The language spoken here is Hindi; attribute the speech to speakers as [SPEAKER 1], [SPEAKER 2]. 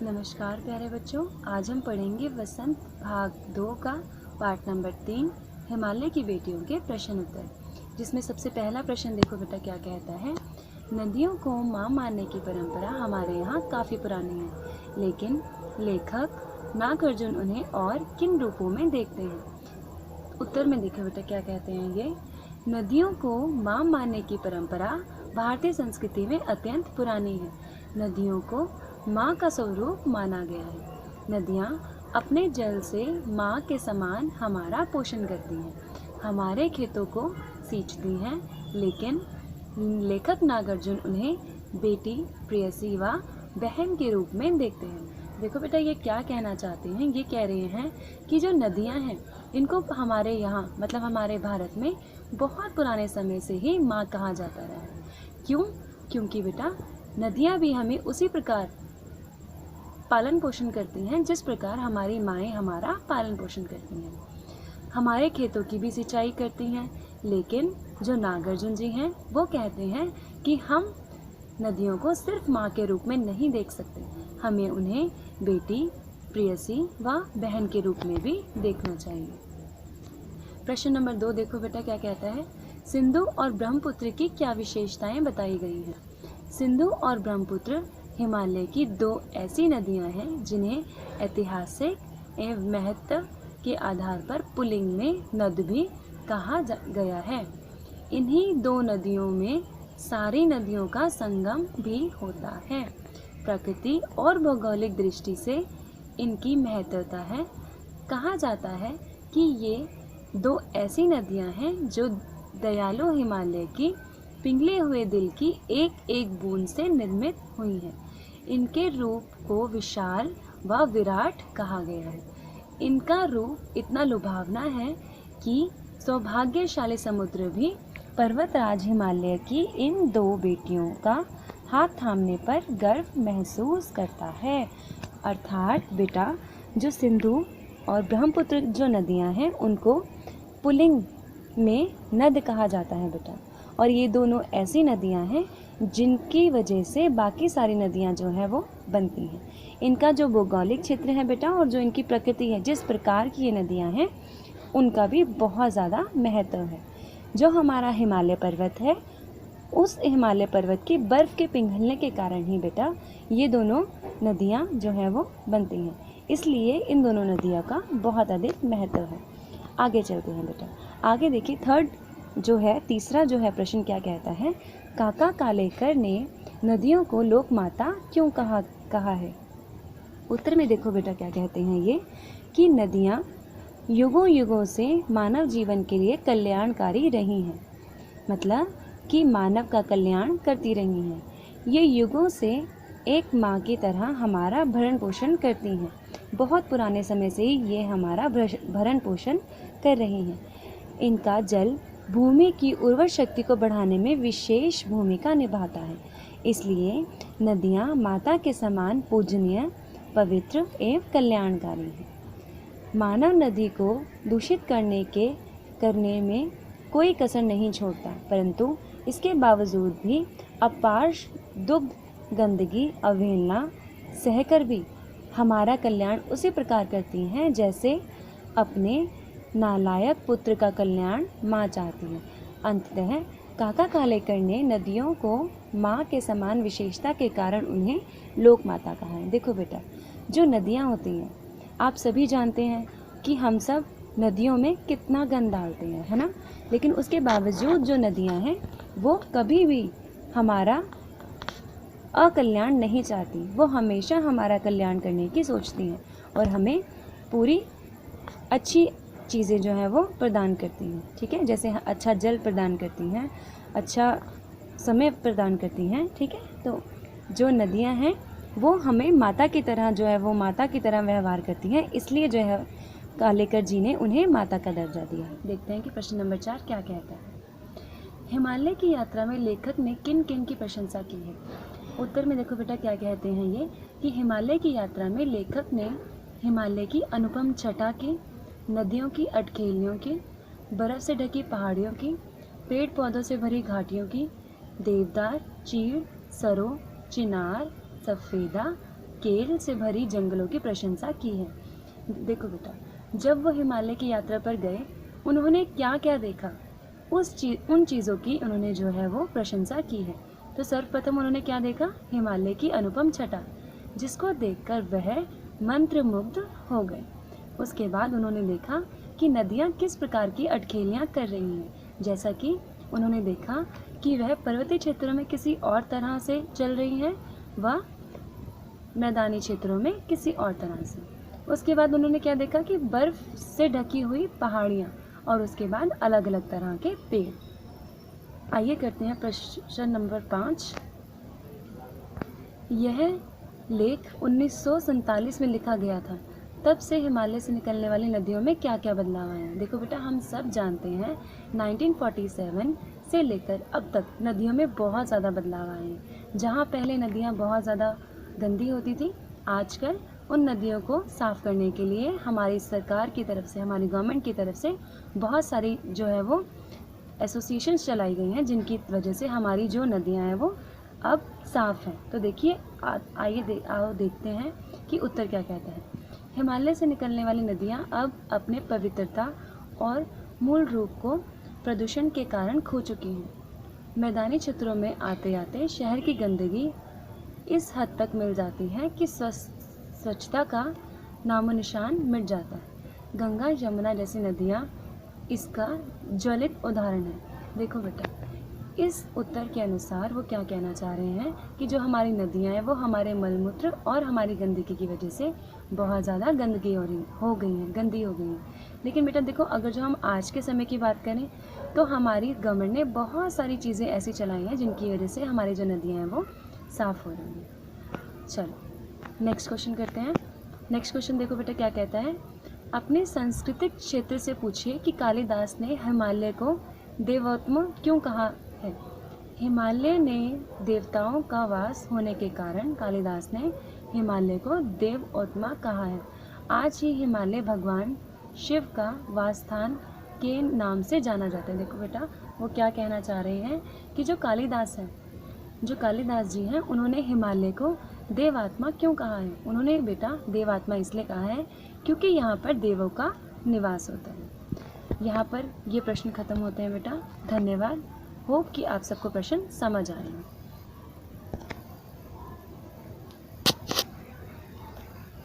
[SPEAKER 1] नमस्कार प्यारे बच्चों, आज हम पढ़ेंगे वसंत भाग 2 का पार्ट नंबर 3 हिमालय की बेटियों के प्रश्न उत्तर। जिसमें सबसे पहला प्रश्न देखो बेटा क्या कहता है। नदियों को माँ मानने की परंपरा हमारे यहाँ काफ़ी पुरानी है, लेकिन लेखक नागार्जुन उन्हें और किन रूपों में देखते हैं। उत्तर में देखो बेटा क्या कहते हैं ये। नदियों को माँ मानने की परंपरा भारतीय संस्कृति में अत्यंत पुरानी है। नदियों को माँ का स्वरूप माना गया है। नदियाँ अपने जल से माँ के समान हमारा पोषण करती हैं, हमारे खेतों को सींचती हैं, लेकिन लेखक नागार्जुन उन्हें बेटी, प्रेयसी व बहन के रूप में देखते हैं। देखो बेटा ये क्या कहना चाहते हैं। ये कह रहे हैं कि जो नदियाँ हैं इनको हमारे यहाँ मतलब हमारे भारत में बहुत पुराने समय से ही माँ कहा जाता रहा है। क्यों? क्योंकि बेटा नदियाँ भी हमें उसी प्रकार पालन पोषण करती हैं जिस प्रकार हमारी माएँ हमारा पालन पोषण करती हैं। हमारे खेतों की भी सिंचाई करती हैं, लेकिन जो नागार्जुन जी हैं वो कहते हैं कि हम नदियों को सिर्फ माँ के रूप में नहीं देख सकते, हमें उन्हें बेटी, प्रेयसी व बहन के रूप में भी देखना चाहिए। प्रश्न नंबर 2 देखो बेटा क्या कहता है। सिंधु और ब्रह्मपुत्र की क्या विशेषताएं बताई गई हैं। सिंधु और ब्रह्मपुत्र हिमालय की दो ऐसी नदियां हैं जिन्हें ऐतिहासिक एवं महत्व के आधार पर पुल्लिंग में नद भी कहा गया है। इन्हीं दो नदियों में सारी नदियों का संगम भी होता है। प्रकृति और भौगोलिक दृष्टि से इनकी महत्वता है। कहा जाता है कि ये दो ऐसी नदियां हैं जो दयालु हिमालय की पिघले हुए दिल की एक एक बूंद से निर्मित हुई हैं। इनके रूप को विशाल व विराट कहा गया है। इनका रूप इतना लुभावना है कि सौभाग्यशाली समुद्र भी पर्वतराज हिमालय की इन दो बेटियों का हाथ थामने पर गर्व महसूस करता है। अर्थात बेटा जो सिंधु और ब्रह्मपुत्र जो नदियां हैं उनको पुल्लिंग में नद कहा जाता है बेटा। और ये दोनों ऐसी नदियां हैं जिनकी वजह से बाकी सारी नदियां जो है वो बनती हैं। इनका जो भौगोलिक क्षेत्र है बेटा और जो इनकी प्रकृति है, जिस प्रकार की ये नदियां हैं, उनका भी बहुत ज़्यादा महत्व है। जो हमारा हिमालय पर्वत है, उस हिमालय पर्वत की बर्फ़ के पिघलने के कारण ही बेटा ये दोनों नदियाँ जो हैं वो बनती हैं। इसलिए इन दोनों नदियों का बहुत अधिक महत्व है। आगे चलते हैं बेटा। आगे देखिए तीसरा जो है प्रश्न क्या कहता है। काका कालेकर ने नदियों को लोक माता क्यों कहा है। उत्तर में देखो बेटा क्या कहते हैं ये कि नदियाँ युगों युगों से मानव जीवन के लिए कल्याणकारी रही हैं, मतलब कि मानव का कल्याण करती रही हैं। ये युगों से एक माँ की तरह हमारा भरण पोषण करती हैं। बहुत पुराने समय से ही ये हमारा भरण पोषण कर रही हैं। इनका जल भूमि की उर्वर शक्ति को बढ़ाने में विशेष भूमिका निभाता है। इसलिए नदियाँ माता के समान पूजनीय, पवित्र एवं कल्याणकारी हैं। मानव नदी को दूषित करने में कोई कसर नहीं छोड़ता, परंतु इसके बावजूद भी अपार दुग्ध गंदगी अवहेलना सहकर भी हमारा कल्याण उसी प्रकार करती हैं जैसे अपने नालायक पुत्र का कल्याण माँ चाहती है। अंततः काका कालेकर ने नदियों को माँ के समान विशेषता के कारण उन्हें लोक माता कहा है। देखो बेटा जो नदियाँ होती हैं, आप सभी जानते हैं कि हम सब नदियों में कितना गंद डालते हैं, है ना। लेकिन उसके बावजूद जो नदियाँ हैं वो कभी भी हमारा अकल्याण नहीं चाहती, वो हमेशा हमारा कल्याण करने की सोचती हैं और हमें पूरी अच्छी चीज़ें जो हैं वो प्रदान करती हैं। ठीक है, जैसे अच्छा जल प्रदान करती हैं, अच्छा समय प्रदान करती हैं। ठीक है, तो जो नदियां हैं वो हमें माता की तरह जो है वो माता की तरह व्यवहार करती हैं। इसलिए जो है कालेकर जी ने उन्हें माता का दर्जा दिया है। देखते हैं कि प्रश्न नंबर 4 क्या कहता है। हिमालय की यात्रा में लेखक ने किन किन की प्रशंसा की है। उत्तर में देखो बेटा क्या कहते हैं ये कि हिमालय की यात्रा में लेखक ने हिमालय की अनुपम छटा की, नदियों की अटखेलियों की, बर्फ़ से ढकी पहाड़ियों की, पेड़ पौधों से भरी घाटियों की, देवदार, चीड़, सरों, चिनार, सफ़ेदा, केल से भरी जंगलों की प्रशंसा की है। देखो बेटा, जब वो हिमालय की यात्रा पर गए उन्होंने क्या क्या देखा, उन चीज़ों की उन्होंने जो है वो प्रशंसा की है। तो सर्वप्रथम उन्होंने क्या देखा, हिमालय की अनुपम छटा, जिसको देखकर वह मंत्रमुग्ध हो गए। उसके बाद उन्होंने देखा कि नदियाँ किस प्रकार की अटखेलियाँ कर रही हैं, जैसा कि उन्होंने देखा कि वह पर्वतीय क्षेत्रों में किसी और तरह से चल रही हैं व मैदानी क्षेत्रों में किसी और तरह से। उसके बाद उन्होंने क्या देखा कि बर्फ़ से ढकी हुई पहाड़ियाँ और उसके बाद अलग अलग तरह के पेड़। आइए करते हैं प्रश्न नंबर 5। यह लेख 1947 में लिखा गया था, तब से हिमालय से निकलने वाली नदियों में क्या क्या बदलाव आए हैं। देखो बेटा, हम सब जानते हैं 1947 से लेकर अब तक नदियों में बहुत ज़्यादा बदलाव आए हैं। जहाँ पहले नदियाँ बहुत ज़्यादा गंदी होती थी, आजकल उन नदियों को साफ़ करने के लिए हमारी सरकार की तरफ से, हमारी गवर्नमेंट की तरफ से बहुत सारी जो है वो एसोसिएशंस चलाई गई हैं, जिनकी वजह से हमारी जो नदियाँ हैं वो अब साफ़ हैं। तो देखिए, आइए आओ देखते हैं कि उत्तर क्या कहता है। हिमालय से निकलने वाली नदियाँ अब अपने पवित्रता और मूल रूप को प्रदूषण के कारण खो चुकी हैं। मैदानी क्षेत्रों में आते आते शहर की गंदगी इस हद तक मिल जाती है कि स्वच्छता का नामो निशान मिट जाता है। गंगा यमुना जैसी नदियाँ इसका ज्वलित उदाहरण है। देखो बेटा, इस उत्तर के अनुसार वो क्या कहना चाह रहे हैं कि जो हमारी नदियाँ हैं वो हमारे मलमूत्र और हमारी गंदगी की वजह से बहुत ज़्यादा गंदी हो गई हैं। लेकिन बेटा देखो, अगर जो हम आज के समय की बात करें तो हमारी गवर्नमेंट ने बहुत सारी चीज़ें ऐसी चलाई हैं जिनकी वजह से हमारी जो नदियाँ हैं वो साफ़ हो रही हैं। चलो नेक्स्ट क्वेश्चन करते हैं। नेक्स्ट क्वेश्चन देखो बेटा क्या कहता है। अपने सांस्कृतिक क्षेत्र से पूछिए कि कालिदास ने हिमालय को देवोत्तम क्यों कहा है। हिमालय ने देवताओं का वास होने के कारण कालिदास ने हिमालय को देवोत्तम कहा है। आज ही हिमालय भगवान शिव का वासस्थान के नाम से जाना जाता है। देखो बेटा, वो क्या कहना चाह रहे हैं कि जो कालिदास जी हैं उन्होंने हिमालय को देवात्मा क्यों कहा है। उन्होंने बेटा देवात्मा इसलिए कहा है क्योंकि यहाँ पर देवों का निवास होता है। यहाँ पर ये प्रश्न खत्म होते हैं बेटा। धन्यवाद। होप कि आप सबको प्रश्न समझ आए हैं।